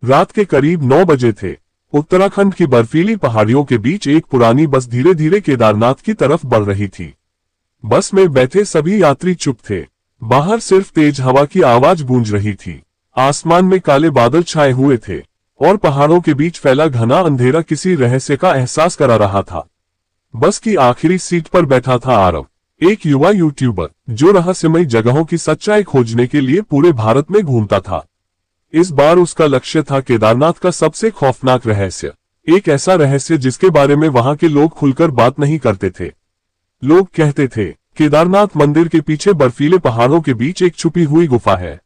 रात के करीब 9 बजे थे। उत्तराखंड की बर्फीली पहाड़ियों के बीच एक पुरानी बस धीरे धीरे केदारनाथ की तरफ बढ़ रही थी। बस में बैठे सभी यात्री चुप थे। बाहर सिर्फ तेज हवा की आवाज गूंज रही थी। आसमान में काले बादल छाए हुए थे और पहाड़ों के बीच फैला घना अंधेरा किसी रहस्य का एहसास करा रहा था। बस की आखिरी सीट पर बैठा था आरव, एक युवा यूट्यूबर जो रहस्यमय जगहों की सच्चाई खोजने के लिए पूरे भारत में घूमता था। इस बार उसका लक्ष्य था केदारनाथ का सबसे खौफनाक रहस्य, एक ऐसा रहस्य जिसके बारे में वहां के लोग खुलकर बात नहीं करते थे। लोग कहते थे केदारनाथ मंदिर के पीछे बर्फीले पहाड़ों के बीच एक छुपी हुई गुफा है,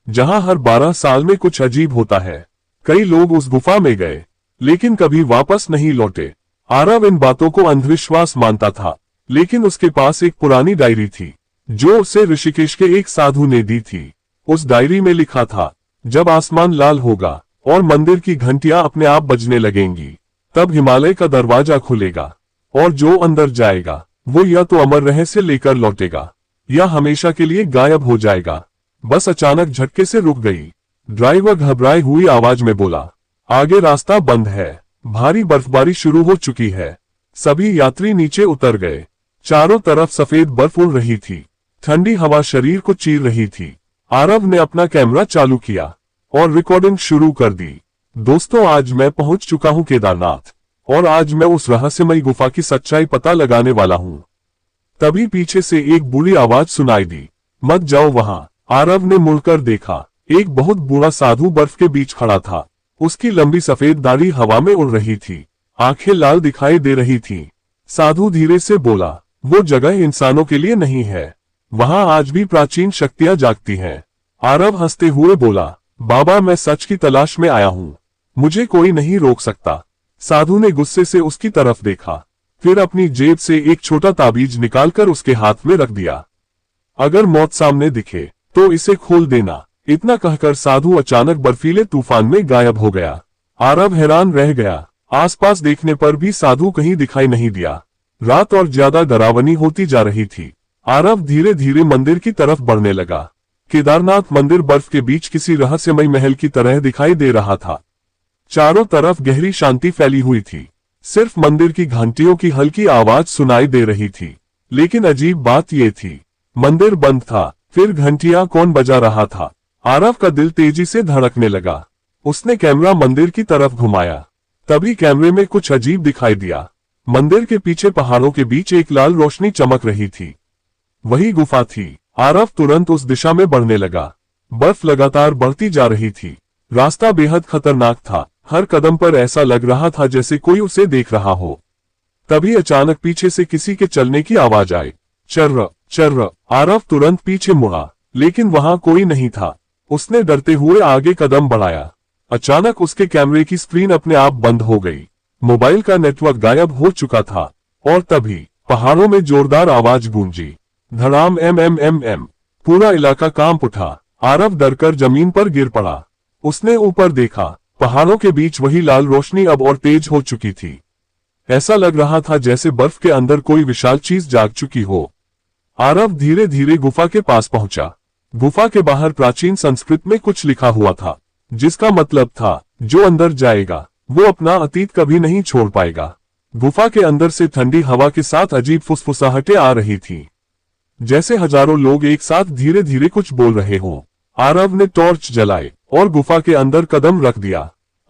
जहां हर 12 साल में कुछ अजीब होता है। कई लोग उस गुफा में गए लेकिन कभी वापस नहीं लौटे। आरव इन बातों को अंधविश्वास मानता था, लेकिन उसके पास एक पुरानी डायरी थी जो उसे ऋषिकेश के एक साधु ने दी थी। उस डायरी में लिखा था, जब आसमान लाल होगा और मंदिर की घंटियां अपने आप बजने लगेंगी, तब हिमालय का दरवाजा खुलेगा और जो अंदर जाएगा वो या तो अमर रहस्य लेकर लौटेगा या हमेशा के लिए गायब हो जाएगा। बस अचानक झटके से रुक गई। ड्राइवर घबराई हुई आवाज में बोला, आगे रास्ता बंद है, भारी बर्फबारी शुरू हो चुकी है। सभी यात्री नीचे उतर गए। चारों तरफ सफेद बर्फ उड़ रही थी, ठंडी हवा शरीर को चीर रही थी। आरव ने अपना कैमरा चालू किया और रिकॉर्डिंग शुरू कर दी। दोस्तों, आज मैं पहुंच चुका हूं केदारनाथ और आज मैं उस रहस्यमयी गुफा की सच्चाई पता लगाने वाला हूं। तभी पीछे से एक बुरी आवाज सुनाई दी, मत जाओ वहां। आरव ने मुड़कर देखा, एक बहुत बूढ़ा साधु बर्फ के बीच खड़ा था। उसकी लंबी सफेद दाढ़ी हवा में उड़ रही थी, आंखें लाल दिखाई दे रही थीं। साधु धीरे से बोला, वो जगह इंसानों के लिए नहीं है, वहां आज भी प्राचीन शक्तियां जागती हैं। आरव हंसते हुए बोला, बाबा, मैं सच की तलाश में आया हूं, मुझे कोई नहीं रोक सकता। साधु ने गुस्से से उसकी तरफ देखा, फिर अपनी जेब से एक छोटा ताबीज निकालकर उसके हाथ में रख दिया। अगर मौत सामने दिखे तो इसे खोल देना। इतना कहकर साधु अचानक बर्फीले तूफान में गायब हो गया। आरव हैरान रह गया। आसपास देखने पर भी साधु कहीं दिखाई नहीं दिया। रात और ज्यादा डरावनी होती जा रही थी। आरव धीरे धीरे मंदिर की तरफ बढ़ने लगा। केदारनाथ मंदिर बर्फ के बीच किसी रहस्यमय महल की तरह दिखाई दे रहा था। चारों तरफ गहरी शांति फैली हुई थी, सिर्फ मंदिर की घंटियों की हल्की आवाज सुनाई दे रही थी। लेकिन अजीब बात यह थी, मंदिर बंद था, फिर घंटियां कौन बजा रहा था? आरव का दिल तेजी से धड़कने लगा। उसने कैमरा मंदिर की तरफ घुमाया। तभी कैमरे में कुछ अजीब दिखाई दिया। मंदिर के पीछे पहाड़ों के बीच एक लाल रोशनी चमक रही थी। वही गुफा थी। आरव तुरंत उस दिशा में बढ़ने लगा। बर्फ लगातार बढ़ती जा रही थी। रास्ता बेहद खतरनाक था। हर कदम पर ऐसा लग रहा था जैसे कोई उसे देख रहा हो। तभी अचानक पीछे से किसी के चलने की आवाज आई, चर्र चर्र। आरव तुरंत पीछे मुड़ा, लेकिन वहां कोई नहीं था। उसने डरते हुए आगे कदम बढ़ाया। अचानक उसके कैमरे की स्क्रीन अपने आप बंद हो गई। मोबाइल का नेटवर्क गायब हो चुका था। और तभी पहाड़ों में जोरदार आवाज गूंजी, धड़ाम एम एम एम एम। पूरा इलाका कांप उठा। आरव डरकर जमीन पर गिर पड़ा। उसने ऊपर देखा, पहाड़ों के बीच वही लाल रोशनी अब और तेज हो चुकी थी। ऐसा लग रहा था जैसे बर्फ के अंदर कोई विशाल चीज जाग चुकी हो। आरव धीरे धीरे गुफा के पास पहुंचा। गुफा के बाहर प्राचीन संस्कृत में कुछ लिखा हुआ था, जिसका मतलब था, जो अंदर जाएगा वो अपना अतीत कभी नहीं छोड़ पाएगा। गुफा के अंदर से ठंडी हवा के साथ अजीब फुसफुसाहटें आ रही थी, जैसे हजारों लोग एक साथ धीरे धीरे कुछ बोल रहे हों। आरव ने टॉर्च जलाई और गुफा के अंदर कदम रख दिया।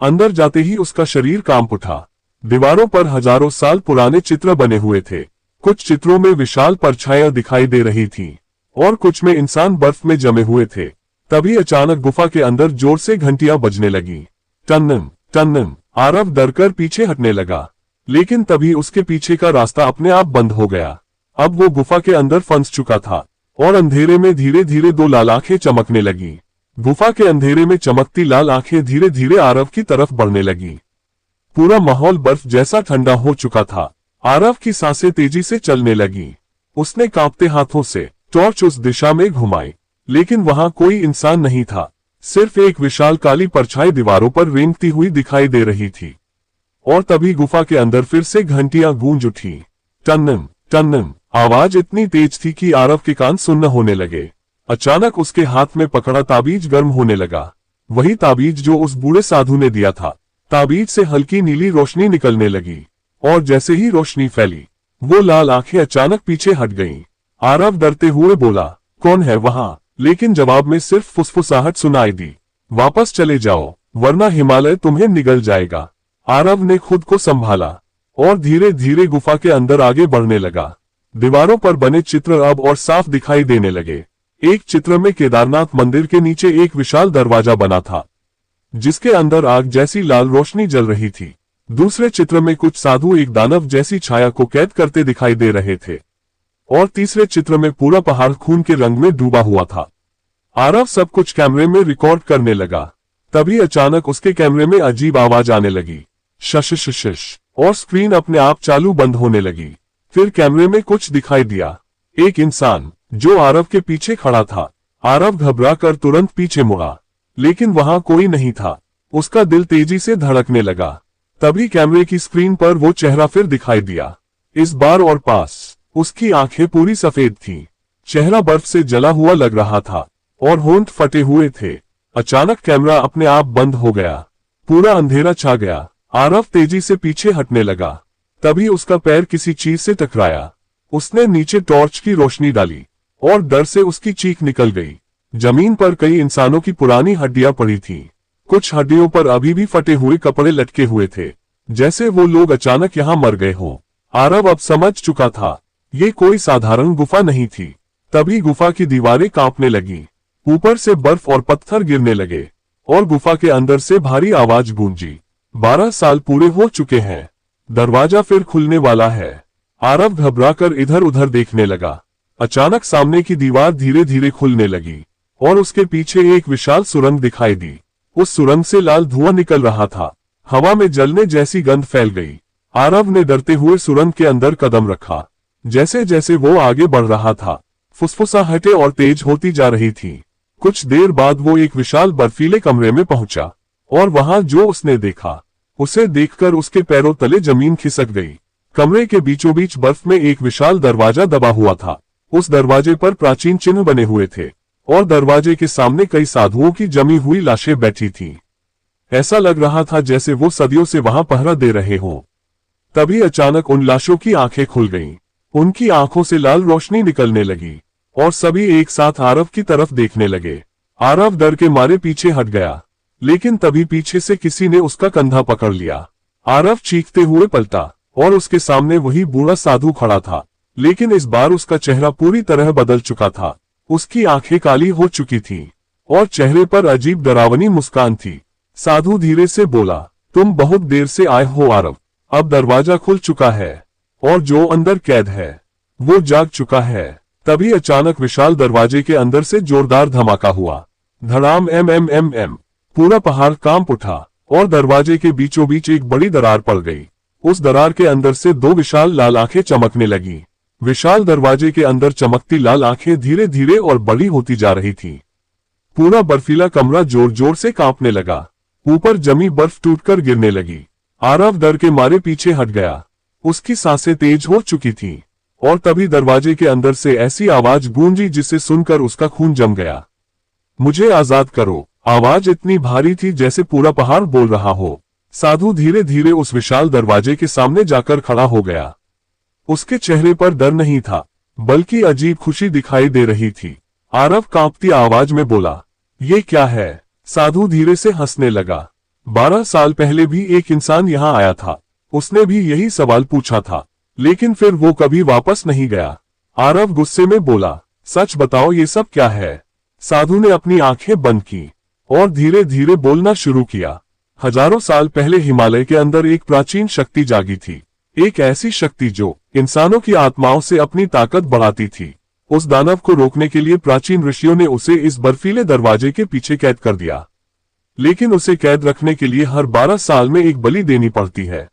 अंदर जाते ही उसका शरीर कांप उठा। दीवारों पर हजारों साल पुराने चित्र बने हुए थे। कुछ चित्रों में विशाल परछाइयां दिखाई दे रही थीं और कुछ में इंसान बर्फ में जमे हुए थे। तभी अचानक गुफा के अंदर जोर से घंटियां बजने लगी, टन्नन टन्नन। आरव डरकर पीछे हटने लगा, लेकिन तभी उसके पीछे का रास्ता अपने आप बंद हो गया। अब वो गुफा के अंदर फंस चुका था और अंधेरे में धीरे धीरे दो लाल आंखें चमकने लगी। गुफा के अंधेरे में चमकती लाल आंखें धीरे धीरे आरव की तरफ बढ़ने लगी। पूरा माहौल बर्फ जैसा ठंडा हो चुका था। आरव की सांसें तेजी से चलने लगी। उसने कांपते हाथों से टॉर्च उस दिशा में घुमाई, लेकिन वहां कोई इंसान नहीं था। सिर्फ एक विशाल काली परछाई दीवारों पर रेंगती हुई दिखाई दे रही थी। और तभी गुफा के अंदर फिर से घंटियां गूंज उठी, टन्नन टन्नन। आवाज इतनी तेज थी कि आरव के कान सुन्न होने लगे। अचानक उसके हाथ में पकड़ा ताबीज गर्म होने लगा। वही ताबीज जो उस बूढ़े साधु ने दिया था। ताबीज से हल्की नीली रोशनी निकलने लगी और जैसे ही रोशनी फैली वो लाल आंखें अचानक पीछे हट गईं। आरव डरते हुए बोला, कौन है वहां? लेकिन जवाब में सिर्फ फुसफुसाहट सुनाई दी, वापस चले जाओ वरना हिमालय तुम्हें निगल जाएगा। आरव ने खुद को संभाला और धीरे धीरे गुफा के अंदर आगे बढ़ने लगा। दीवारों पर बने चित्र अब और साफ दिखाई देने लगे। एक चित्र में केदारनाथ मंदिर के नीचे एक विशाल दरवाजा बना था जिसके अंदर आग जैसी लाल रोशनी जल रही थी। दूसरे चित्र में कुछ साधु एक दानव जैसी छाया को कैद करते दिखाई दे रहे थे और तीसरे चित्र में पूरा पहाड़ खून के रंग में डूबा हुआ था। आरव सब कुछ कैमरे में रिकॉर्ड करने लगा। तभी अचानक उसके कैमरे में अजीब आवाज आने लगी, शश शश शश, और स्क्रीन अपने आप चालू बंद होने लगी। फिर कैमरे में कुछ दिखाई दिया, एक इंसान जो आरव के पीछे खड़ा था। आरव घबराकर तुरंत पीछे मुड़ा लेकिन वहां कोई नहीं था। उसका दिल तेजी से धड़कने लगा। तभी कैमरे की स्क्रीन पर वो चेहरा फिर दिखाई दिया, इस बार और पास। उसकी आंखें पूरी सफेद थीं, चेहरा बर्फ से जला हुआ लग रहा था और होंठ फटे हुए थे। अचानक कैमरा अपने आप बंद हो गया, पूरा अंधेरा छा गया। आरव तेजी से पीछे हटने लगा। तभी उसका पैर किसी चीज से टकराया। उसने नीचे टॉर्च की रोशनी डाली और डर से उसकी चीख निकल गई। जमीन पर कई इंसानों की पुरानी हड्डियां पड़ी थीं। कुछ हड्डियों पर अभी भी फटे हुए कपड़े लटके हुए थे, जैसे वो लोग अचानक यहां मर गए हों। आरव अब समझ चुका था, ये कोई साधारण गुफा नहीं थी। तभी गुफा की दीवारें कांपने लगी, ऊपर से बर्फ और पत्थर गिरने लगे और गुफा के अंदर से भारी आवाज गूंजी, 12 साल पूरे हो चुके हैं, दरवाजा फिर खुलने वाला है। आरव घबराकर इधर उधर देखने लगा। अचानक सामने की दीवार धीरे धीरे खुलने लगी और उसके पीछे एक विशाल सुरंग दिखाई दी। उस सुरंग से लाल धुआं निकल रहा था, हवा में जलने जैसी गंध फैल गई। आरव ने डरते हुए सुरंग के अंदर कदम रखा। जैसे जैसे वो आगे बढ़ रहा था, फुसफुसाहटें और तेज होती जा रही थी। कुछ देर बाद वो एक विशाल बर्फीले कमरे में पहुंचा और वहां जो उसने देखा, उसे देखकर उसके पैरों तले जमीन खिसक गई। कमरे के बीचों बीच बर्फ में एक विशाल दरवाजा दबा हुआ था। उस दरवाजे पर प्राचीन चिन्ह बने हुए थे और दरवाजे के सामने कई साधुओं की जमी हुई लाशें बैठी थीं। ऐसा लग रहा था जैसे वो सदियों से वहां पहरा दे रहे हों। तभी अचानक उन लाशों की आंखें खुल गईं। उनकी आंखों से लाल रोशनी निकलने लगी और सभी एक साथ आरव की तरफ देखने लगे। आरव डर के मारे पीछे हट गया, लेकिन तभी पीछे से किसी ने उसका कंधा पकड़ लिया। आरव चीखते हुए पलटा और उसके सामने वही बूढ़ा साधु खड़ा था, लेकिन इस बार उसका चेहरा पूरी तरह बदल चुका था। उसकी आंखें काली हो चुकी थीं और चेहरे पर अजीब डरावनी मुस्कान थी। साधु धीरे से बोला, तुम बहुत देर से आए हो आरव, अब दरवाजा खुल चुका है और जो अंदर कैद है वो जाग चुका है। तभी अचानक विशाल दरवाजे के अंदर से जोरदार धमाका हुआ। धड़ाम एम एम एम एम, पूरा पहाड़ कांप उठा और दरवाजे के बीचों बीच एक बड़ी दरार पड़ गई। उस दरार के अंदर से 2 विशाल लाल आंखें चमकने लगी। विशाल दरवाजे के अंदर चमकती लाल आंखें धीरे धीरे और बड़ी होती जा रही थीं। पूरा बर्फीला कमरा जोर जोर से कांपने लगा। ऊपर जमी बर्फ टूटकर गिरने लगी। आरव डर के मारे पीछे हट गया। उसकी सांसें तेज हो चुकी थीं और तभी दरवाजे के अंदर से ऐसी आवाज गूंजी जिसे सुनकर उसका खून जम गया। मुझे आजाद करो। आवाज इतनी भारी थी जैसे पूरा पहाड़ बोल रहा हो। साधु धीरे धीरे उस विशाल दरवाजे के सामने जाकर खड़ा हो गया। उसके चेहरे पर डर नहीं था, बल्कि अजीब खुशी दिखाई दे रही थी। आरव कांपती आवाज में बोला, ये क्या है? साधु धीरे से हंसने लगा। 12 साल पहले भी एक इंसान यहाँ आया था, उसने भी यही सवाल पूछा था, लेकिन फिर वो कभी वापस नहीं गया। आरव गुस्से में बोला, सच बताओ ये सब क्या है? साधु ने अपनी आंखें बंद की और धीरे धीरे बोलना शुरू किया। हजारों साल पहले हिमालय के अंदर एक प्राचीन शक्ति जागी थी, एक ऐसी शक्ति जो इंसानों की आत्माओं से अपनी ताकत बढ़ाती थी। उस दानव को रोकने के लिए प्राचीन ऋषियों ने उसे इस बर्फीले दरवाजे के पीछे कैद कर दिया, लेकिन उसे कैद रखने के लिए हर 12 साल में एक बलि देनी पड़ती है।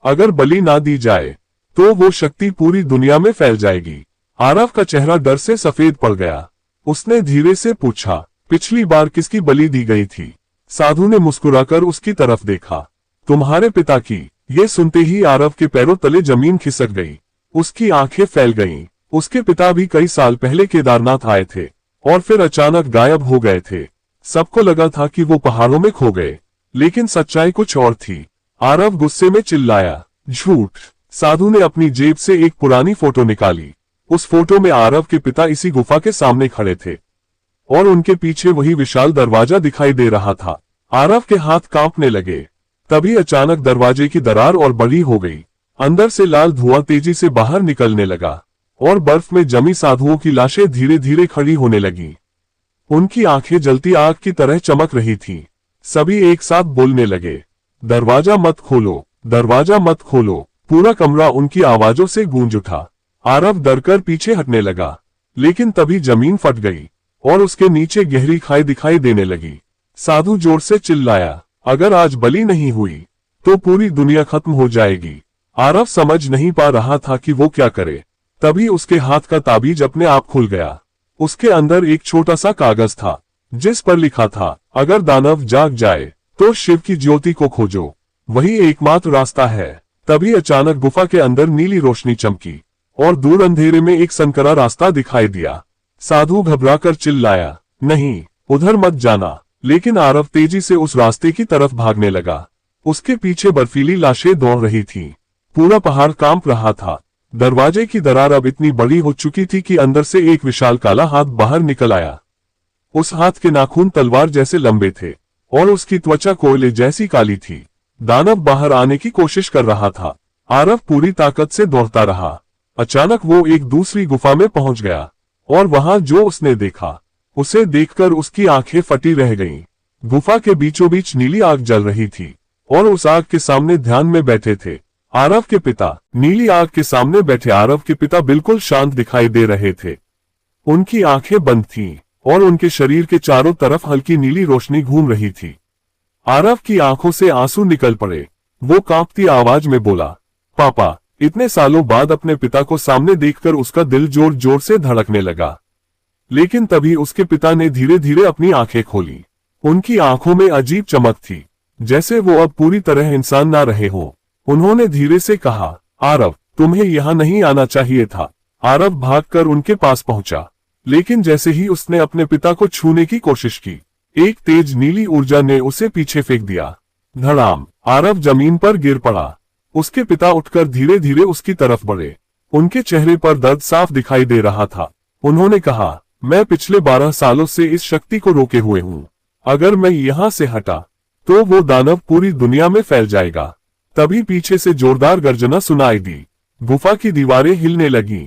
अगर बलि ना दी जाए तो वो शक्ति पूरी दुनिया में फैल जाएगी। आरव का चेहरा डर से सफेद पड़ गया। उसने धीरे से पूछा, पिछली बार किसकी बलि दी गई थी? साधु ने मुस्कुराकर उसकी तरफ देखा, तुम्हारे पिता की। ये सुनते ही आरव के पैरों तले जमीन खिसक गई। उसकी आंखें फैल गईं। उसके पिता भी कई साल पहले केदारनाथ आए थे और फिर अचानक गायब हो गए थे। सबको लगा था कि वो पहाड़ों में खो गए, लेकिन सच्चाई कुछ और थी। आरव गुस्से में चिल्लाया, झूठ। साधु ने अपनी जेब से एक पुरानी फोटो निकाली। उस फोटो में आरव के पिता इसी गुफा के सामने खड़े थे और उनके पीछे वही विशाल दरवाजा दिखाई दे रहा था। आरव के हाथ कांपने लगे। तभी अचानक दरवाजे की दरार और बड़ी हो गई। अंदर से लाल धुआं तेजी से बाहर निकलने लगा और बर्फ में जमी साधुओं की लाशें धीरे धीरे खड़ी होने लगी। उनकी आंखें जलती आग की तरह चमक रही थीं। सभी एक साथ बोलने लगे, दरवाजा मत खोलो, दरवाजा मत खोलो। पूरा कमरा उनकी आवाजों से गूंज उठा। आरव डरकर पीछे हटने लगा, लेकिन तभी जमीन फट गई और उसके नीचे गहरी खाई दिखाई देने लगी। साधु जोर से चिल्लाया, अगर आज बलि नहीं हुई तो पूरी दुनिया खत्म हो जाएगी। आरव समझ नहीं पा रहा था कि वो क्या करे। तभी उसके हाथ का ताबीज अपने आप खुल गया। उसके अंदर एक छोटा सा कागज था जिस पर लिखा था, अगर दानव जाग जाए तो शिव की ज्योति को खोजो, वही एकमात्र रास्ता है। तभी अचानक गुफा के अंदर नीली रोशनी चमकी और दूर अंधेरे में एक संकरा रास्ता दिखाई दिया। साधु घबराकर चिल्लाया, नहीं, उधर मत जाना। लेकिन आरव तेजी से उस रास्ते की तरफ भागने लगा। उसके पीछे बर्फीली लाशें दौड़ रही थीं। पूरा पहाड़ कांप रहा था। दरवाजे की दरार अब इतनी बड़ी हो चुकी थी कि अंदर से एक विशाल काला हाथ बाहर निकल आया। उस हाथ के नाखून तलवार जैसे लंबे थे और उसकी त्वचा कोयले जैसी काली थी। दानव बाहर आने की कोशिश कर रहा था। आरव पूरी ताकत से दौड़ता रहा। अचानक वो एक दूसरी गुफा में पहुंच गया और वहां जो उसने देखा, उसे देखकर उसकी आंखें फटी रह गईं। गुफा के बीचों बीच नीली आग जल रही थी और उस आग के सामने ध्यान में बैठे थे आरव के पिता। नीली आग के सामने बैठे आरव के पिता बिल्कुल शांत दिखाई दे रहे थे। उनकी आंखें बंद थीं और उनके शरीर के चारों तरफ हल्की नीली रोशनी घूम रही थी। आरव की आंखों से आंसू निकल पड़े। वो कांपती आवाज में बोला, पापा। इतने सालों बाद अपने पिता को सामने देखकर उसका दिल जोर जोर से धड़कने लगा। लेकिन तभी उसके पिता ने धीरे धीरे अपनी आंखें खोली। उनकी आंखों में अजीब चमक थी, जैसे वो अब पूरी तरह इंसान ना रहे हों। उन्होंने धीरे से कहा, आरव, तुम्हें यहाँ नहीं आना चाहिए था। आरव भागकर उनके पास पहुंचा, लेकिन जैसे ही उसने अपने पिता को छूने की कोशिश की, एक तेज नीली ऊर्जा ने उसे पीछे फेंक दिया। धड़ाम। आरव जमीन पर गिर पड़ा। उसके पिता उठकर धीरे धीरे उसकी तरफ बढ़े। उनके चेहरे पर दर्द साफ दिखाई दे रहा था। उन्होंने कहा, मैं पिछले 12 सालों से इस शक्ति को रोके हुए हूँ। अगर मैं यहाँ से हटा तो वो दानव पूरी दुनिया में फैल जाएगा। तभी पीछे से जोरदार गर्जना सुनाई दी। गुफा की दीवारें हिलने लगी।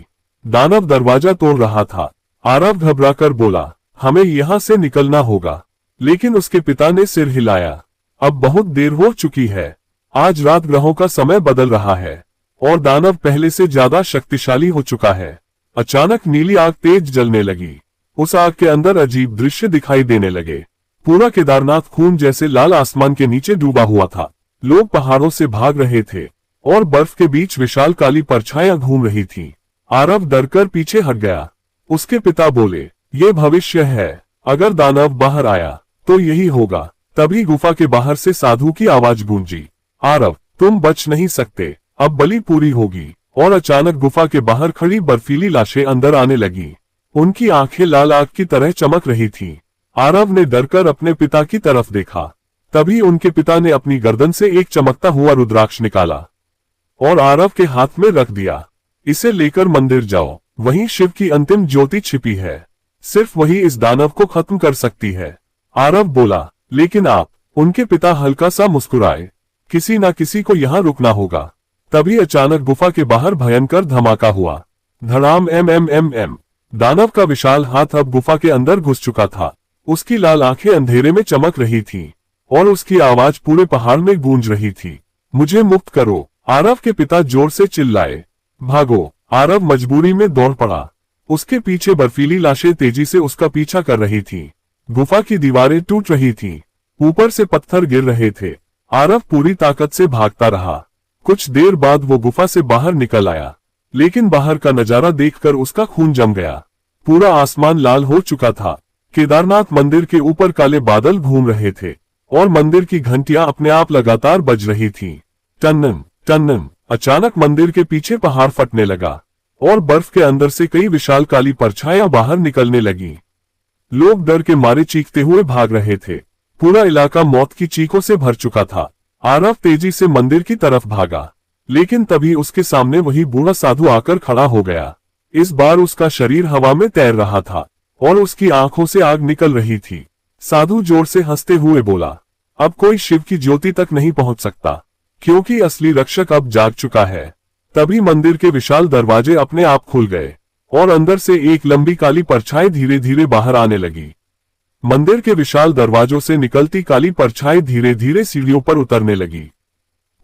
दानव दरवाजा तोड़ रहा था। आरव घबराकर बोला, हमें यहाँ से निकलना होगा। लेकिन उसके पिता ने सिर हिलाया, अब बहुत देर हो चुकी है। आज रात ग्रहों का समय बदल रहा है और दानव पहले से ज्यादा शक्तिशाली हो चुका है। अचानक नीली आग तेज जलने लगी। उस आग के अंदर अजीब दृश्य दिखाई देने लगे। पूरा केदारनाथ खून जैसे लाल आसमान के नीचे डूबा हुआ था। लोग पहाड़ों से भाग रहे थे और बर्फ के बीच विशाल काली परछाइयां घूम रही थीं। आरव डरकर पीछे हट गया। उसके पिता बोले, ये भविष्य है। अगर दानव बाहर आया तो यही होगा। तभी गुफा के बाहर से साधु की आवाज गूंजी, आरव, तुम बच नहीं सकते, अब बलि पूरी होगी। और अचानक गुफा के बाहर खड़ी बर्फीली लाशें अंदर आने लगी। उनकी आंखें लाल आग की तरह चमक रही थीं। आरव ने डरकर अपने पिता की तरफ देखा। तभी उनके पिता ने अपनी गर्दन से एक चमकता हुआ रुद्राक्ष निकाला और आरव के हाथ में रख दिया। इसे लेकर मंदिर जाओ, वहीं शिव की अंतिम ज्योति छिपी है। सिर्फ वही इस दानव को खत्म कर सकती है। आरव बोला, लेकिन आप? उनके पिता हल्का सा मुस्कुराए, किसी ना किसी को यहाँ रुकना होगा। तभी अचानक गुफा के बाहर भयंकर धमाका हुआ। धड़ाम। एम। दानव का विशाल हाथ अब गुफा के अंदर घुस चुका था। उसकी लाल आंखें अंधेरे में चमक रही थीं और उसकी आवाज पूरे पहाड़ में गूंज रही थी, मुझे मुक्त करो। आरव के पिता जोर से चिल्लाए, भागो। आरव मजबूरी में दौड़ पड़ा। उसके पीछे बर्फीली लाशें तेजी से उसका पीछा कर रही थीं। गुफा की दीवारें टूट रही थीं, ऊपर से पत्थर गिर रहे थे। आरव पूरी ताकत से भागता रहा। कुछ देर बाद वो गुफा से बाहर निकल आया, लेकिन बाहर का नजारा देखकर उसका खून जम गया। पूरा आसमान लाल हो चुका था। केदारनाथ मंदिर के ऊपर काले बादल घूम रहे थे और मंदिर की घंटियां अपने आप लगातार बज रही थीं। टन्नन टन्नन। अचानक मंदिर के पीछे पहाड़ फटने लगा और बर्फ के अंदर से कई विशाल काली परछाइयां बाहर निकलने लगी। लोग डर के मारे चीखते हुए भाग रहे थे। पूरा इलाका मौत की चीखों से भर चुका था। आरव तेजी से मंदिर की तरफ भागा, लेकिन तभी उसके सामने वही बूढ़ा साधु आकर खड़ा हो गया। इस बार उसका शरीर हवा में तैर रहा था और उसकी आंखों से आग निकल रही थी। साधु जोर से हंसते हुए बोला, अब कोई शिव की ज्योति तक नहीं पहुंच सकता, क्योंकि असली रक्षक अब जाग चुका है। तभी मंदिर के विशाल दरवाजे अपने आप खुल गए और अंदर से एक लंबी काली परछाई धीरे धीरे बाहर आने लगी। मंदिर के विशाल दरवाजों से निकलती काली परछाई धीरे धीरे सीढ़ियों पर उतरने लगी।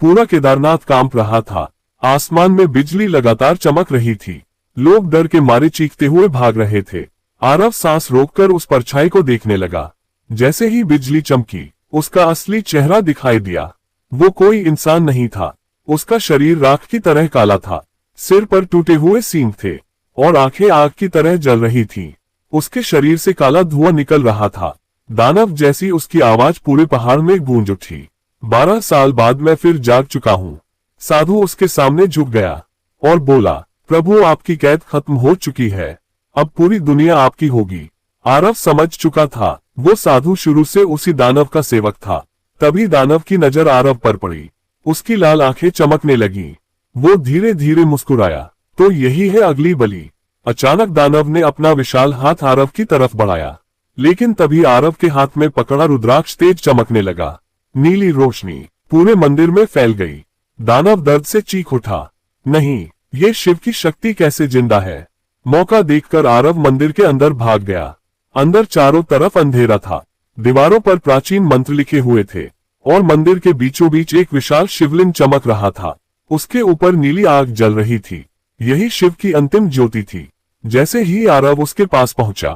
पूरा केदारनाथ कांप रहा था। आसमान में बिजली लगातार चमक रही थी। लोग डर के मारे चीखते हुए भाग रहे थे। आरव सांस रोककर उस परछाई को देखने लगा। जैसे ही बिजली चमकी, उसका असली चेहरा दिखाई दिया। वो कोई इंसान नहीं था। उसका शरीर राख की तरह काला था। सिर पर टूटे हुए सींग थे और आंखें आग की तरह जल रही थीं। उसके शरीर से काला धुआं निकल रहा था। दानव जैसी उसकी आवाज पूरे पहाड़ में गूंज उठी। 12 साल बाद मैं फिर जाग चुका हूँ। साधु उसके सामने झुक गया और बोला, प्रभु आपकी कैद खत्म हो चुकी है, अब पूरी दुनिया आपकी होगी। आरव समझ चुका था, वो साधु शुरू से उसी दानव का सेवक था। तभी दानव की नजर आरव पर पड़ी। उसकी लाल आंखें चमकने लगी। वो धीरे धीरे मुस्कुराया, तो यही है अगली बलि। अचानक दानव ने अपना विशाल हाथ आरव की तरफ बढ़ाया, लेकिन तभी आरव के हाथ में पकड़ा रुद्राक्ष तेज चमकने लगा। नीली रोशनी पूरे मंदिर में फैल गई। दानव दर्द से चीख उठा, नहीं, ये शिव की शक्ति कैसे जिंदा है। मौका देखकर आरव मंदिर के अंदर भाग गया। अंदर चारों तरफ अंधेरा था। दीवारों पर प्राचीन मंत्र लिखे हुए थे और मंदिर के बीचों बीच एक विशाल शिवलिंग चमक रहा था। उसके ऊपर नीली आग जल रही थी। यही शिव की अंतिम ज्योति थी। जैसे ही आरव उसके पास पहुंचा,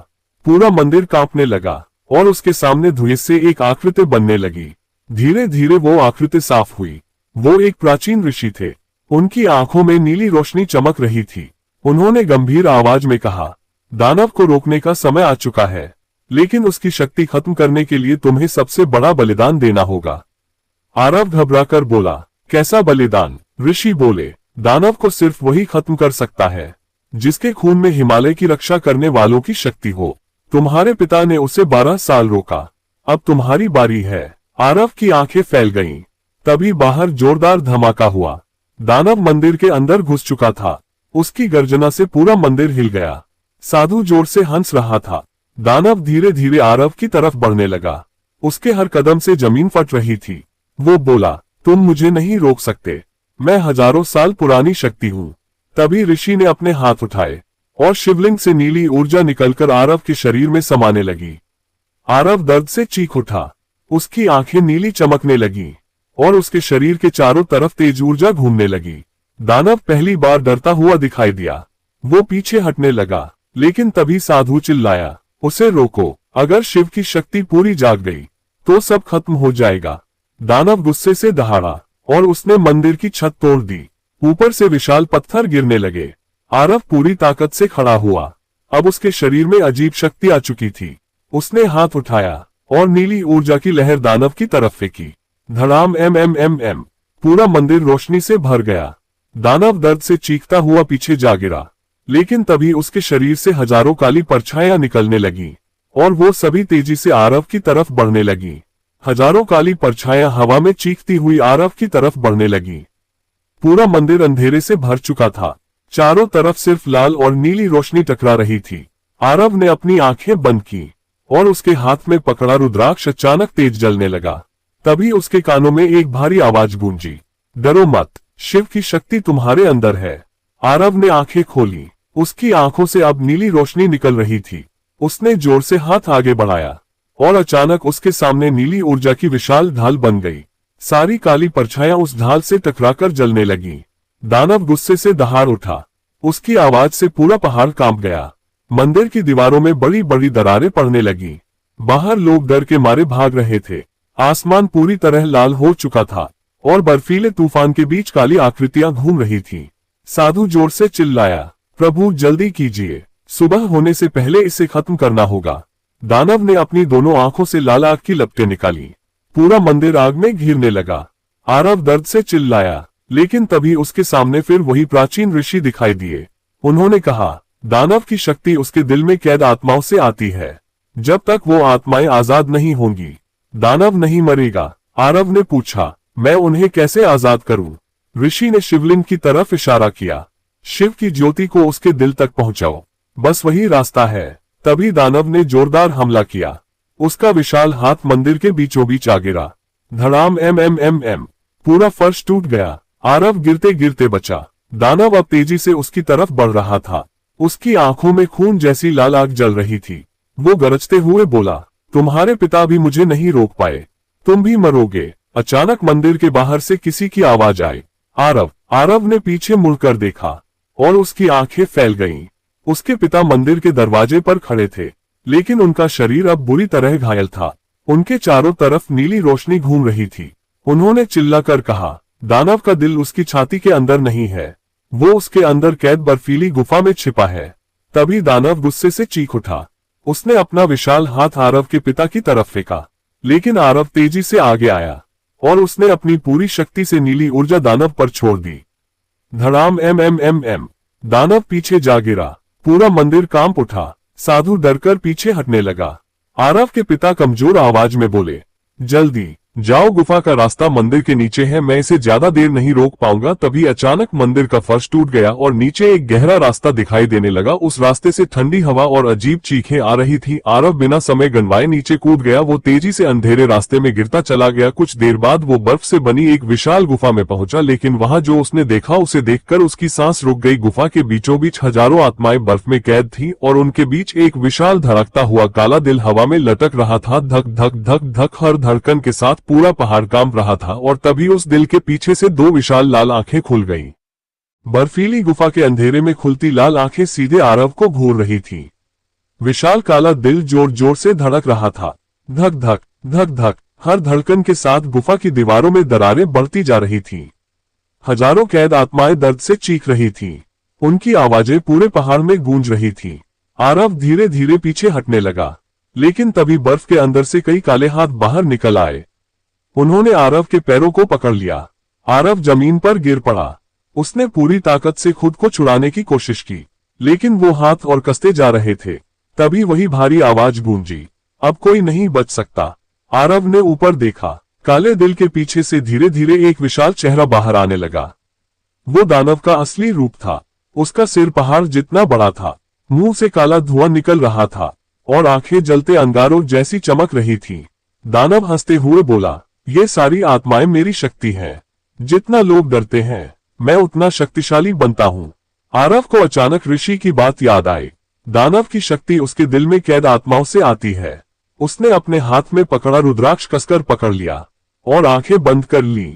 पूरा मंदिर कांपने लगा और उसके सामने धुएं से एक आकृति बनने लगी। धीरे धीरे वो आकृति साफ हुई। वो एक प्राचीन ऋषि थे। उनकी आंखों में नीली रोशनी चमक रही थी। उन्होंने गंभीर आवाज में कहा, दानव को रोकने का समय आ चुका है, लेकिन उसकी शक्ति खत्म करने के लिए तुम्हें सबसे बड़ा बलिदान देना होगा। आरव घबराकर बोला, कैसा बलिदान? ऋषि बोले, दानव को सिर्फ वही खत्म कर सकता है जिसके खून में हिमालय की रक्षा करने वालों की शक्ति हो। तुम्हारे पिता ने उसे 12 साल रोका, अब तुम्हारी बारी है। आरव की आंखें फैल गईं। तभी बाहर जोरदार धमाका हुआ। दानव मंदिर के अंदर घुस चुका था। उसकी गर्जना से पूरा मंदिर हिल गया। साधु जोर से हंस रहा था। दानव धीरे धीरे आरव की तरफ बढ़ने लगा। उसके हर कदम से जमीन फट रही थी। वो बोला, तुम मुझे नहीं रोक सकते, मैं हजारों साल पुरानी शक्ति हूँ। तभी ऋषि ने अपने हाथ उठाए और शिवलिंग से नीली ऊर्जा निकलकर आरव के शरीर में समाने लगी। आरव दर्द से चीख उठा। उसकी आंखें नीली चमकने लगी और उसके शरीर के चारों तरफ तेज ऊर्जा घूमने लगी। दानव पहली बार डरता हुआ दिखाई दिया। वो पीछे हटने लगा, लेकिन तभी साधु चिल्लाया, उसे रोको, अगर शिव की शक्ति पूरी जाग गई तो सब खत्म हो जाएगा। दानव गुस्से से दहाड़ा और उसने मंदिर की छत तोड़ दी। ऊपर से विशाल पत्थर गिरने लगे। आरव पूरी ताकत से खड़ा हुआ। अब उसके शरीर में अजीब शक्ति आ चुकी थी। उसने हाथ उठाया और नीली ऊर्जा की लहर दानव की तरफ फेंकी। धड़ाम एम एम एम एम। पूरा मंदिर रोशनी से भर गया। दानव दर्द से चीखता हुआ पीछे जा गिरा, लेकिन तभी उसके शरीर से हजारों काली परछाइयां निकलने लगी और वो सभी तेजी से आरव की तरफ बढ़ने लगी। हजारों काली परछाइयां हवा में चीखती हुई आरव की तरफ बढ़ने लगी। पूरा मंदिर अंधेरे से भर चुका था। चारों तरफ सिर्फ लाल और नीली रोशनी टकरा रही थी। आरव ने अपनी आंखें बंद की और उसके हाथ में पकड़ा रुद्राक्ष अचानक तेज जलने लगा। तभी उसके कानों में एक भारी आवाज गूंजी, डरो मत, शिव की शक्ति तुम्हारे अंदर है। आरव ने आंखें खोली। उसकी आंखों से अब नीली रोशनी निकल रही थी। उसने जोर से हाथ आगे बढ़ाया और अचानक उसके सामने नीली ऊर्जा की विशाल ढाल बन गई। सारी काली परछाइयां उस ढाल से टकराकर जलने लगी। दानव गुस्से से दहाड़ उठा। उसकी आवाज से पूरा पहाड़ कांप गया। मंदिर की दीवारों में बड़ी बड़ी दरारें पड़ने लगी। बाहर लोग डर के मारे भाग रहे थे। आसमान पूरी तरह लाल हो चुका था और बर्फीले तूफान के बीच काली आकृतियां घूम रही थीं। साधु जोर से चिल्लाया, प्रभु जल्दी कीजिए, सुबह होने से पहले इसे खत्म करना होगा। दानव ने अपनी दोनों आंखों से लाल आग की लपटें निकाली। पूरा मंदिर आग में घिरने लगा। आरव दर्द से चिल्लाया, लेकिन तभी उसके सामने फिर वही प्राचीन ऋषि दिखाई दिए। उन्होंने कहा, दानव की शक्ति उसके दिल में कैद आत्माओं से आती है। जब तक वो आत्माएं आजाद नहीं होंगी दानव नहीं मरेगा। आरव ने पूछा, मैं उन्हें कैसे आजाद करूं? ऋषि ने शिवलिंग की तरफ इशारा किया, शिव की ज्योति को उसके दिल तक पहुंचाओ, बस वही रास्ता है। तभी दानव ने जोरदार हमला किया। उसका विशाल हाथ मंदिर के बीचों बीच आ गिरा। धड़ाम एम। पूरा फर्श टूट गया। आरव गिरते गिरते बचा। दानव अब तेजी से उसकी तरफ बढ़ रहा था। उसकी आंखों में खून जैसी लाल आग जल रही थी। वो गरजते हुए बोला, तुम्हारे पिता भी मुझे नहीं रोक पाए, तुम भी मरोगे। अचानक मंदिर के बाहर से किसी की आवाज आई। आरव ने पीछे मुड़कर देखा और उसकी आंखें फैल गईं। उसके पिता मंदिर के दरवाजे पर खड़े थे, लेकिन उनका शरीर अब बुरी तरह घायल था। उनके चारों तरफ नीली रोशनी घूम रही थी। उन्होंने चिल्लाकर कहा, दानव का दिल उसकी छाती के अंदर नहीं है, वो उसके अंदर कैद बर्फीली गुफा में छिपा है। तभी दानव गुस्से से चीख उठा। उसने अपना विशाल हाथ आरव के पिता की तरफ फेंका, लेकिन आरव तेजी से आगे आया और उसने अपनी पूरी शक्ति से नीली ऊर्जा दानव पर छोड़ दी। धड़ाम एम। दानव पीछे जा गिरा। पूरा मंदिर कांप उठा। साधु डरकर पीछे हटने लगा। आरव के पिता कमजोर आवाज में बोले, जल्दी जाओ, गुफा का रास्ता मंदिर के नीचे है, मैं इसे ज्यादा देर नहीं रोक पाऊंगा। तभी अचानक मंदिर का फर्श टूट गया और नीचे एक गहरा रास्ता दिखाई देने लगा। उस रास्ते से ठंडी हवा और अजीब चीखें आ रही थी। आरव बिना समय गंवाए नीचे कूद गया। वो तेजी से अंधेरे रास्ते में गिरता चला गया। कुछ देर बाद वो बर्फ से बनी एक विशाल गुफा में पहुंचा, लेकिन वहां जो उसने देखा उसे देखकर उसकी सांस रुक गई। गुफा के बीचों बीच हजारों आत्माएं बर्फ में कैद थीं और उनके बीच एक विशाल धड़कता हुआ काला दिल हवा में लटक रहा था। धक धक धक धक हर धड़कन के साथ पूरा पहाड़ कांप रहा था। और तभी उस दिल के पीछे से दो विशाल लाल आंखें खुल गईं। बर्फीली गुफा के अंधेरे में खुलती लाल आंखें सीधे आरव को घूर रही थीं। विशाल काला दिल जोर जोर से धड़क रहा था। धक धक धक धक हर धड़कन के साथ गुफा की दीवारों में दरारें बढ़ती जा रही थीं। हजारों कैद आत्माएं दर्द से चीख रही थीं। उनकी आवाजें पूरे पहाड़ में गूंज रही थीं। आरव धीरे धीरे पीछे हटने लगा, लेकिन तभी बर्फ के अंदर से कई काले हाथ बाहर निकल आए। उन्होंने आरव के पैरों को पकड़ लिया। आरव जमीन पर गिर पड़ा। उसने पूरी ताकत से खुद को छुड़ाने की कोशिश की, लेकिन वो हाथ और कसते जा रहे थे। तभी वही भारी आवाज गूंजी, अब कोई नहीं बच सकता। आरव ने ऊपर देखा। काले दिल के पीछे से धीरे धीरे एक विशाल चेहरा बाहर आने लगा। वो दानव का असली रूप था। उसका सिर पहाड़ जितना बड़ा था, मुंह से काला धुआं निकल रहा था और आंखें जलते अंगारों जैसी चमक रही थीं। दानव हंसते हुए बोला, ये सारी आत्माएं मेरी शक्ति हैं। जितना लोग डरते हैं, मैं उतना शक्तिशाली बनता हूँ। आरव को अचानक ऋषि की बात याद आई। दानव की शक्ति उसके दिल में कैद आत्माओं से आती है। उसने अपने हाथ में पकड़ा रुद्राक्ष कसकर पकड़ लिया और आंखें बंद कर ली।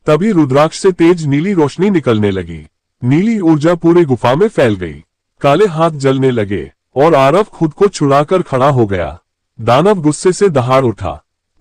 तभी रुद्राक्ष से तेज नीली रोशनी निकलने लगी। नीली ऊर्जा पूरे गुफा में फैल गई। काले हाथ जलने लगे और आरव खुद को छुड़ाकर खड़ा हो गया। दानव गुस्से से दहाड़ उठा।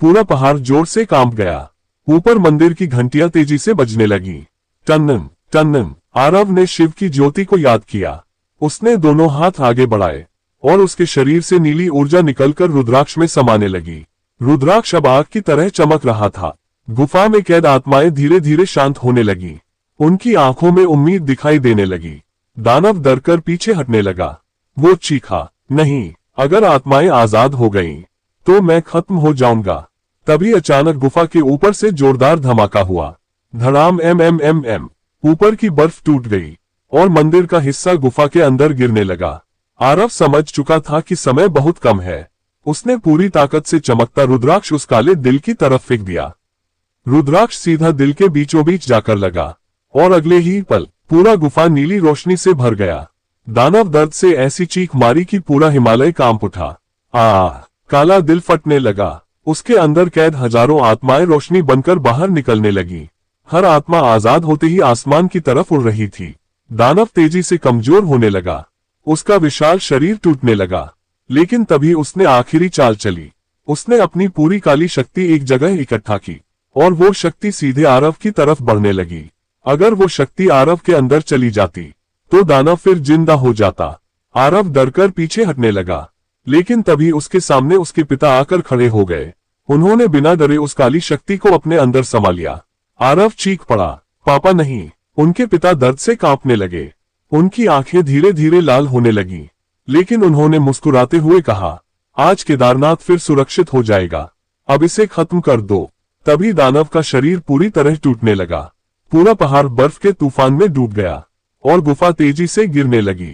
पूरा पहाड़ जोर से कांप गया। ऊपर मंदिर की घंटियां तेजी से बजने लगी। टन्नन टन्नन। आरव ने शिव की ज्योति को याद किया। उसने दोनों हाथ आगे बढ़ाए और उसके शरीर से नीली ऊर्जा निकलकर रुद्राक्ष में समाने लगी। रुद्राक्ष अब आग की तरह चमक रहा था। गुफा में कैद आत्माएं धीरे धीरे शांत होने लगी। उनकी आंखों में उम्मीद दिखाई देने लगी। दानव डरकर पीछे हटने लगा। वो चीखा, नहीं, अगर आत्माएं आजाद हो गईं, तो मैं खत्म हो जाऊंगा। तभी अचानक गुफा के ऊपर से जोरदार धमाका हुआ। धड़ाम एम। ऊपर की बर्फ टूट गई और मंदिर का हिस्सा गुफा के अंदर गिरने लगा। आरव समझ चुका था कि समय बहुत कम है। उसने पूरी ताकत से चमकता रुद्राक्ष उस काले दिल की तरफ फेंक दिया। रुद्राक्ष सीधा दिल के बीचों बीच जाकर लगा और अगले ही पल पूरा गुफा नीली रोशनी से भर गया। दानव दर्द से ऐसी चीख मारी कि पूरा हिमालय कांप उठा। काला दिल फटने लगा। उसके अंदर कैद हजारों आत्माएं रोशनी बनकर बाहर निकलने लगी। हर आत्मा आजाद होते ही आसमान की तरफ उड़ रही थी। दानव तेजी से कमजोर होने लगा। उसका विशाल शरीर टूटने लगा, लेकिन तभी उसने आखिरी चाल चली। उसने अपनी पूरी काली शक्ति एक जगह इकट्ठा की और वो शक्ति सीधे आरव की तरफ बढ़ने लगी। अगर वो शक्ति आरव के अंदर चली जाती, तो दानव फिर जिंदा हो जाता। आरव डरकर पीछे हटने लगा, लेकिन तभी उसके सामने उसके पिता आकर खड़े हो गए। उन्होंने बिना डरे उस काली शक्ति को अपने अंदर समा लिया। आरव चीख पड़ा, पापा नहीं। उनके पिता दर्द से कांपने लगे। उनकी आंखें धीरे धीरे लाल होने लगी, लेकिन उन्होंने मुस्कुराते हुए कहा, आज केदारनाथ फिर सुरक्षित हो जाएगा, अब इसे खत्म कर दो। तभी दानव का शरीर पूरी तरह टूटने लगा। पूरा पहाड़ बर्फ के तूफान में डूब गया और गुफा तेजी से गिरने लगी।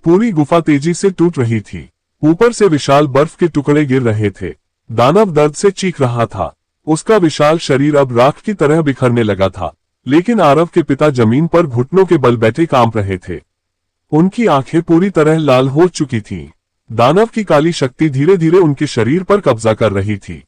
पूरी गुफा तेजी से टूट रही थी। ऊपर से विशाल बर्फ के टुकड़े गिर रहे थे। दानव दर्द से चीख रहा था। उसका विशाल शरीर अब राख की तरह बिखरने लगा था। लेकिन आरव के पिता जमीन पर घुटनों के बल बैठे कांप रहे थे। उनकी आंखें पूरी तरह लाल हो चुकी थीं। दानव की काली शक्ति धीरे धीरे उनके शरीर पर कब्जा कर रही थी।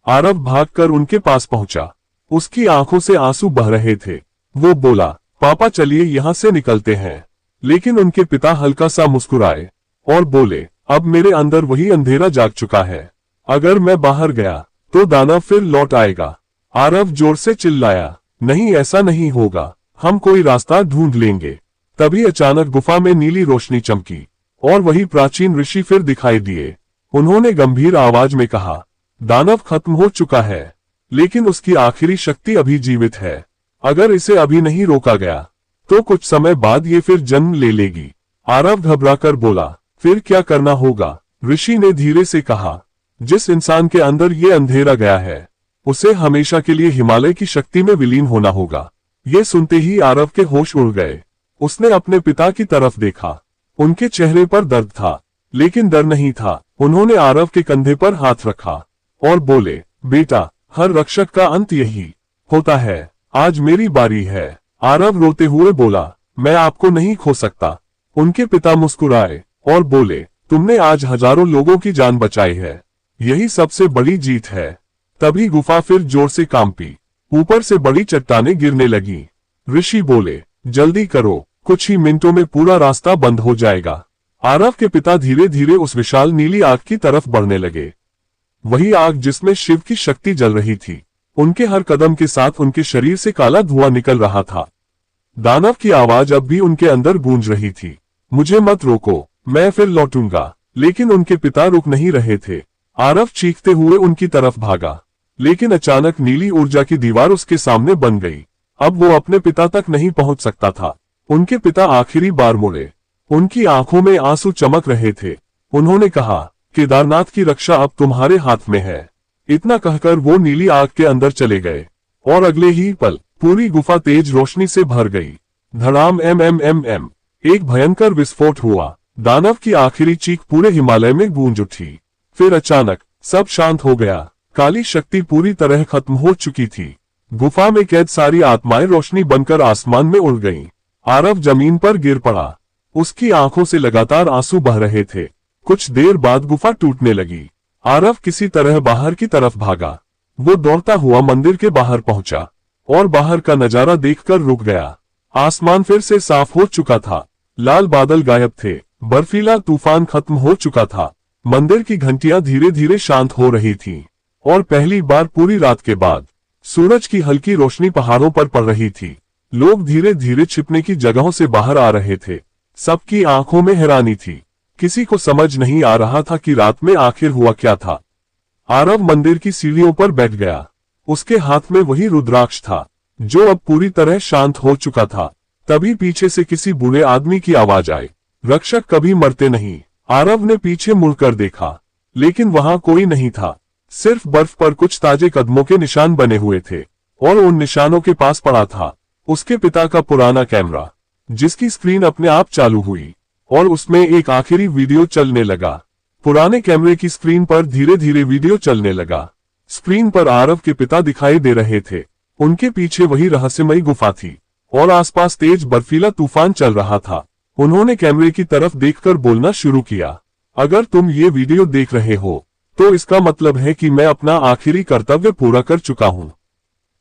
आरव भागकर उनके पास पहुंचा। उसकी आंखों से आंसू बह रहे थे। वो बोला, पापा चलिए यहां से निकलते हैं। लेकिन उनके पिता हल्का सा मुस्कुराए और बोले, अब मेरे अंदर वही अंधेरा जाग चुका है। अगर मैं बाहर गया तो दानव फिर लौट आएगा। आरव जोर से चिल्लाया, नहीं ऐसा नहीं होगा, हम कोई रास्ता ढूंढ लेंगे। तभी अचानक गुफा में नीली रोशनी चमकी और वही प्राचीन ऋषि फिर दिखाई दिए। उन्होंने गंभीर आवाज में कहा, दानव खत्म हो चुका है, लेकिन उसकी आखिरी शक्ति अभी जीवित है। अगर इसे अभी नहीं रोका गया तो कुछ समय बाद ये फिर जन्म ले लेगी। आरव घबराकर बोला, फिर क्या करना होगा? ऋषि ने धीरे से कहा, जिस इंसान के अंदर ये अंधेरा गया है उसे हमेशा के लिए हिमालय की शक्ति में विलीन होना होगा। ये सुनते ही आरव के होश उड़ गए। उसने अपने पिता की तरफ देखा। उनके चेहरे पर दर्द था, लेकिन डर नहीं था। उन्होंने आरव के कंधे पर हाथ रखा और बोले, बेटा, हर रक्षक का अंत यही होता है। आज मेरी बारी है। आरव रोते हुए बोला, मैं आपको नहीं खो सकता। उनके पिता मुस्कुराए और बोले, तुमने आज हजारों लोगों की जान बचाई है, यही सबसे बड़ी जीत है। तभी गुफा फिर जोर से कांपी। ऊपर से बड़ी चट्टानें गिरने लगी। ऋषि बोले, जल्दी करो, कुछ ही मिनटों में पूरा रास्ता बंद हो जाएगा। आरव के पिता धीरे धीरे उस विशाल नीली आग की तरफ बढ़ने लगे। वही आग जिसमें शिव की शक्ति जल रही थी। उनके हर कदम के साथ उनके शरीर से काला धुआं निकल रहा था। दानव की आवाज अब भी उनके अंदर गूंज रही थी, मुझे मत रोको, मैं फिर लौटूंगा। लेकिन उनके पिता रुक नहीं रहे थे। आरव चीखते हुए उनकी तरफ भागा, लेकिन अचानक नीली ऊर्जा की दीवार उसके सामने बन गई। अब वो अपने पिता तक नहीं पहुंच सकता था। उनके पिता आखिरी बार मुड़े। उनकी आंखों में आंसू चमक रहे थे। उन्होंने कहा, केदारनाथ की रक्षा अब तुम्हारे हाथ में है। इतना कहकर वो नीली आग के अंदर चले गए और अगले ही पल पूरी गुफा तेज रोशनी से भर गई। धड़ाम एम। एक भयंकर विस्फोट हुआ। दानव की आखिरी चीख पूरे हिमालय में गूंज उठी। फिर अचानक सब शांत हो गया। काली शक्ति पूरी तरह खत्म हो चुकी थी। गुफा में कैद सारी आत्माएं रोशनी बनकर आसमान में उड़ गईं। आरव जमीन पर गिर पड़ा। उसकी आंखों से लगातार आंसू बह रहे थे। कुछ देर बाद गुफा टूटने लगी। आरव किसी तरह बाहर की तरफ भागा। वो दौड़ता हुआ मंदिर के बाहर पहुंचा और बाहर का नजारा देखकर रुक गया। आसमान फिर से साफ हो चुका था। लाल बादल गायब थे। बर्फीला तूफान खत्म हो चुका था। मंदिर की घंटियां धीरे धीरे शांत हो रही थीं और पहली बार पूरी रात के बाद सूरज की हल्की रोशनी पहाड़ों पर पड़ रही थी। लोग धीरे धीरे छिपने की जगहों से बाहर आ रहे थे। सबकी आंखों में हैरानी थी। किसी को समझ नहीं आ रहा था कि रात में आखिर हुआ क्या था। आरव मंदिर की सीढ़ियों पर बैठ गया। उसके हाथ में वही रुद्राक्ष था जो अब पूरी तरह शांत हो चुका था। तभी पीछे से किसी बूढ़े आदमी की आवाज आई, रक्षक कभी मरते नहीं। आरव ने पीछे मुड़कर देखा, लेकिन वहां कोई नहीं था। सिर्फ बर्फ पर कुछ ताजे कदमों के निशान बने हुए थे और उन निशानों के पास पड़ा था उसके पिता का पुराना कैमरा, जिसकी स्क्रीन अपने आप चालू हुई और उसमें एक आखिरी वीडियो चलने लगा। पुराने कैमरे की स्क्रीन पर धीरे धीरे वीडियो चलने लगा। स्क्रीन पर आरव के पिता दिखाई दे रहे थे। उनके पीछे वही रहस्यमयी गुफा थी और आसपास तेज बर्फीला तूफान चल रहा था। उन्होंने कैमरे की तरफ देखकर बोलना शुरू किया, अगर तुम ये वीडियो देख रहे हो तो इसका मतलब है कि मैं अपना आखिरी कर्तव्य पूरा कर चुका हूं।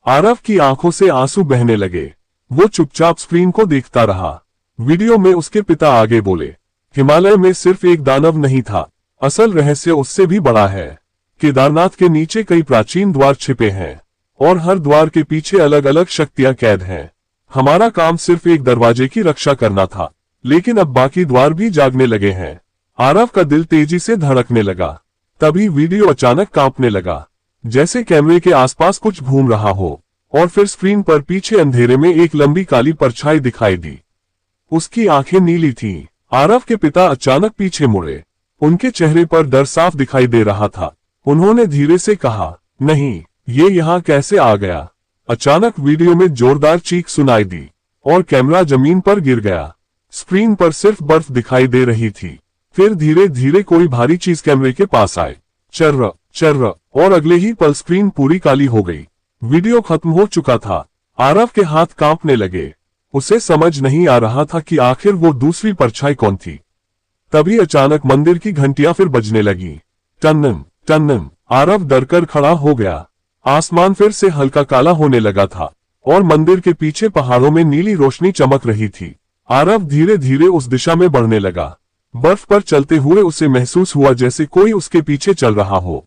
आरव की आंखों से आंसू बहने लगे। वो चुपचाप स्क्रीन को देखता रहा। वीडियो में उसके पिता आगे बोले, हिमालय में सिर्फ एक दानव नहीं था, असल रहस्य उससे भी बड़ा है। केदारनाथ के नीचे कई प्राचीन द्वार छिपे हैं और हर द्वार के पीछे अलग अलग शक्तियां कैद हैं। हमारा काम सिर्फ एक दरवाजे की रक्षा करना था, लेकिन अब बाकी द्वार भी जागने लगे हैं। आरव का दिल तेजी से धड़कने लगा। तभी वीडियो अचानक कांपने लगा, जैसे कैमरे के आसपास कुछ घूम रहा हो, और फिर स्क्रीन पर पीछे अंधेरे में एक लंबी काली परछाई दिखाई दी। उसकी आंखें नीली थीं। आरव के पिता अचानक पीछे मुड़े उनके चेहरे पर डर साफ दिखाई दे रहा था। उन्होंने धीरे से कहा, नहीं, ये यहाँ कैसे आ गया? अचानक वीडियो में जोरदार चीख सुनाई दी और कैमरा जमीन पर गिर गया। स्क्रीन पर सिर्फ बर्फ दिखाई दे रही थी। फिर धीरे धीरे कोई भारी चीज कैमरे के पास आए। चर्र चर्र, और अगले ही पल स्क्रीन पूरी काली हो गई। वीडियो खत्म हो चुका था। आरव के हाथ कांपने लगे। उसे समझ नहीं आ रहा था कि आखिर वो दूसरी परछाई कौन थी। तभी अचानक मंदिर की घंटियां फिर बजने लगी। टन्नन टन्नन, आरव डरकर खड़ा हो गया। आसमान फिर से हल्का काला होने लगा था और मंदिर के पीछे पहाड़ों में नीली रोशनी चमक रही थी। आरव धीरे धीरे उस दिशा में बढ़ने लगा। बर्फ पर चलते हुए उसे महसूस हुआ जैसे कोई उसके पीछे चल रहा हो,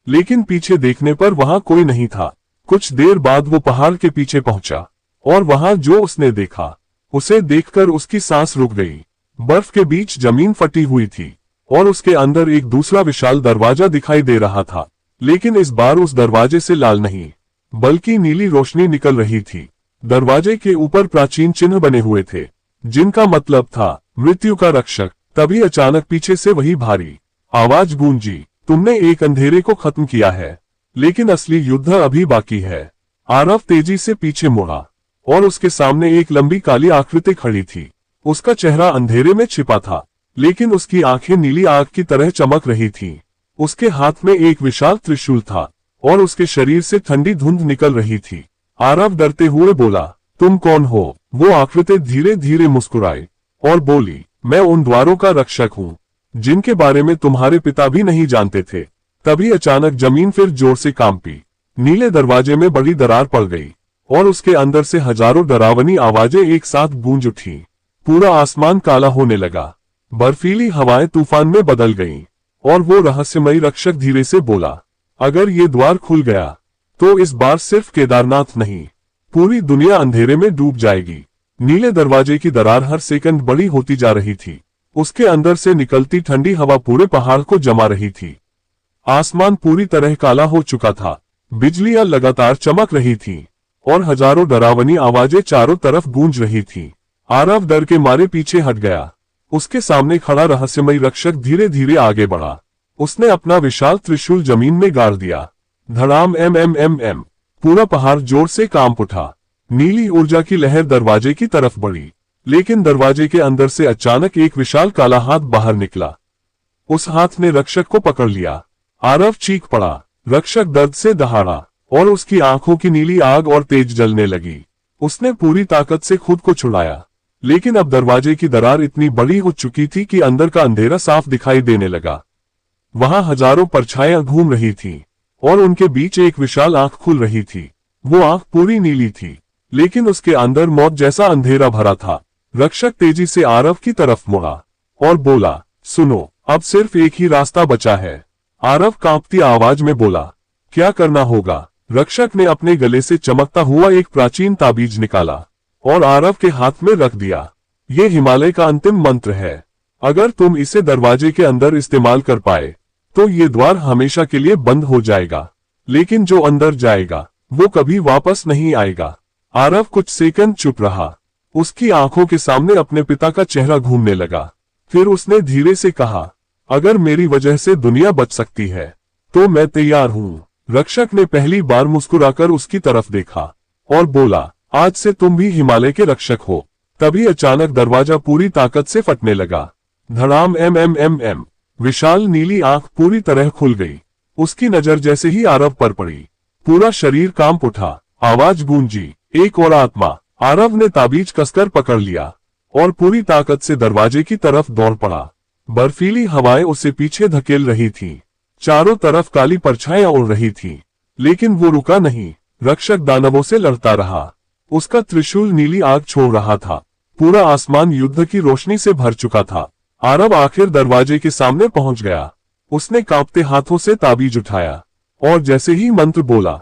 लेकिन पीछे देखने पर वहां कोई नहीं था। कुछ देर बाद वो पहाड़ के पीछे पहुंचा और वहां जो उसने देखा, उसे देखकर उसकी सांस रुक गई। बर्फ के बीच जमीन फटी हुई थी और उसके अंदर एक दूसरा विशाल दरवाजा दिखाई दे रहा था, लेकिन इस बार उस दरवाजे से लाल नहीं बल्कि नीली रोशनी निकल रही थी। दरवाजे के ऊपर प्राचीन चिन्ह बने हुए थे, जिनका मतलब था मृत्यु का रक्षक। तभी अचानक पीछे से वही भारी आवाज गूंजी, तुमने एक अंधेरे को खत्म किया है, लेकिन असली युद्ध अभी बाकी है। आरव तेजी से पीछे मुड़ा और उसके सामने एक लंबी काली आकृति खड़ी थी। उसका चेहरा अंधेरे में छिपा था, लेकिन उसकी आंखें नीली आग की तरह चमक रही थीं। उसके हाथ में एक विशाल त्रिशूल था और उसके शरीर से ठंडी धुंध निकल रही थी। आरव डरते हुए बोला, तुम कौन हो? वो आकृति धीरे धीरे मुस्कुराई और बोली, मैं उन द्वारों का रक्षक हूँ जिनके बारे में तुम्हारे पिता भी नहीं जानते थे। तभी अचानक जमीन फिर जोर से कांपी। नीले दरवाजे में बड़ी दरार पड़ गई और उसके अंदर से हजारों डरावनी आवाजें एक साथ गूंज उठी। पूरा आसमान काला होने लगा। बर्फीली हवाएं तूफान में बदल गईं और वो रहस्यमयी रक्षक धीरे से बोला, अगर ये द्वार खुल गया तो इस बार सिर्फ केदारनाथ नहीं, पूरी दुनिया अंधेरे में डूब जाएगी। नीले दरवाजे की दरार हर सेकंड बड़ी होती जा रही थी। उसके अंदर से निकलती ठंडी हवा पूरे पहाड़ को जमा रही थी। आसमान पूरी तरह काला हो चुका था। बिजलियां लगातार चमक रही थीं और हजारों डरावनी आवाजें चारों तरफ गूंज रही थीं। आरव डर के मारे पीछे हट गया। उसके सामने खड़ा रहस्यमयी रक्षक धीरे धीरे आगे बढ़ा। उसने अपना विशाल त्रिशूल जमीन में गाड़ दिया। धड़ाम एम एम एम एम, पूरा पहाड़ जोर से कांप उठा। नीली ऊर्जा की लहर दरवाजे की तरफ बढ़ी, लेकिन दरवाजे के अंदर से अचानक एक विशाल काला हाथ बाहर निकला। उस हाथ ने रक्षक को पकड़ लिया। आरव चीख पड़ा। रक्षक दर्द से दहाड़ा और उसकी आंखों की नीली आग और तेज जलने लगी। उसने पूरी ताकत से खुद को छुड़ाया, लेकिन अब दरवाजे की दरार इतनी बड़ी हो चुकी थी कि अंदर का अंधेरा साफ दिखाई देने लगा। वहां हजारों परछाइयां घूम रही थीं और उनके बीच एक विशाल आंख खुल रही थी। वो आंख पूरी नीली थी, लेकिन उसके अंदर मौत जैसा अंधेरा भरा था। रक्षक तेजी से आरव की तरफ मुड़ा और बोला, सुनो, अब सिर्फ एक ही रास्ता बचा है। आरव कांपती आवाज में बोला, क्या करना होगा? रक्षक ने अपने गले से चमकता हुआ एक प्राचीन ताबीज निकाला और आरव के हाथ में रख दिया। ये हिमालय का अंतिम मंत्र है। अगर तुम इसे दरवाजे के अंदर इस्तेमाल कर पाए तो ये द्वार हमेशा के लिए बंद हो जाएगा, लेकिन जो अंदर जाएगा वो कभी वापस नहीं आएगा। आरव कुछ सेकंड चुप रहा। उसकी आंखों के सामने अपने पिता का चेहरा घूमने लगा। फिर उसने धीरे से कहा, अगर मेरी वजह से दुनिया बच सकती है तो मैं तैयार हूँ। रक्षक ने पहली बार मुस्कुराकर उसकी तरफ देखा और बोला, आज से तुम भी हिमालय के रक्षक हो। तभी अचानक दरवाजा पूरी ताकत से फटने लगा। धड़ाम एम एम एम एम, विशाल नीली आंख पूरी तरह खुल गई। उसकी नजर जैसे ही आरव पर पड़ी, पूरा शरीर कांप उठा। आवाज गूंजी, एक और आत्मा। आरव ने ताबीज कसकर पकड़ लिया और पूरी ताकत से दरवाजे की तरफ दौड़ पड़ा। बर्फीली हवाएं उसे पीछे धकेल रही थीं। चारों तरफ काली परछाइयां उड़ रही थीं, लेकिन वो रुका नहीं। रक्षक दानवों से लड़ता रहा। उसका त्रिशूल नीली आग छोड़ रहा था। पूरा आसमान युद्ध की रोशनी से भर चुका था। आरव आखिर दरवाजे के सामने पहुंच गया। उसने कांपते हाथों से ताबीज उठाया और जैसे ही मंत्र बोला,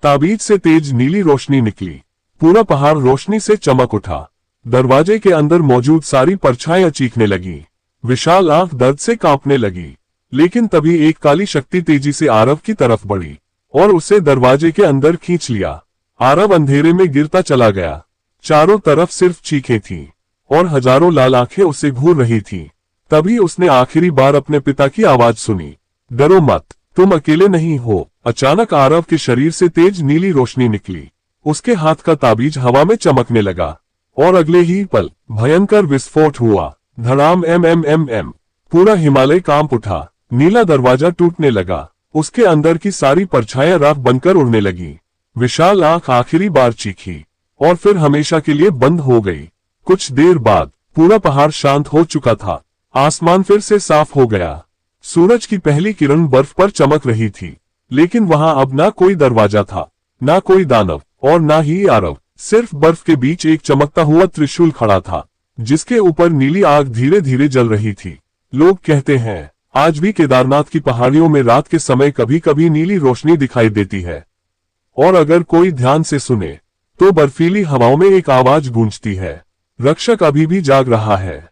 ताबीज से तेज नीली रोशनी निकली। पूरा पहाड़ रोशनी से चमक उठा। दरवाजे के अंदर मौजूद सारी परछाइयां चीखने लगी। विशाल आंख दर्द से कांपने लगी, लेकिन तभी एक काली शक्ति तेजी से आरव की तरफ बढ़ी और उसे दरवाजे के अंदर खींच लिया। आरव अंधेरे में गिरता चला गया। चारों तरफ सिर्फ चीखें थीं और हजारों लाल आंखें उसे घूर रही थीं। तभी उसने आखिरी बार अपने पिता की आवाज सुनी, डरो मत, तुम अकेले नहीं हो। अचानक आरव के शरीर से तेज नीली रोशनी निकली। उसके हाथ का ताबीज हवा में चमकने लगा और अगले ही पल भयंकर विस्फोट हुआ। धड़ाम एम। पूरा हिमालय कांप उठा। नीला दरवाजा टूटने लगा। उसके अंदर की सारी परछाइयां राख बनकर उड़ने लगी। विशाल आंख आखिरी बार चीखी और फिर हमेशा के लिए बंद हो गई। कुछ देर बाद पूरा पहाड़ शांत हो चुका था। आसमान फिर से साफ हो गया। सूरज की पहली किरण बर्फ पर चमक रही थी, लेकिन वहां अब ना कोई दरवाजा था, ना कोई दानव और ना ही आरव। सिर्फ बर्फ के बीच एक चमकता हुआ त्रिशूल खड़ा था, जिसके ऊपर नीली आग धीरे धीरे जल रही थी। लोग कहते हैं आज भी केदारनाथ की पहाड़ियों में रात के समय कभी कभी नीली रोशनी दिखाई देती है, और अगर कोई ध्यान से सुने तो बर्फीली हवाओं में एक आवाज गूंजती है, रक्षक अभी भी जाग रहा है।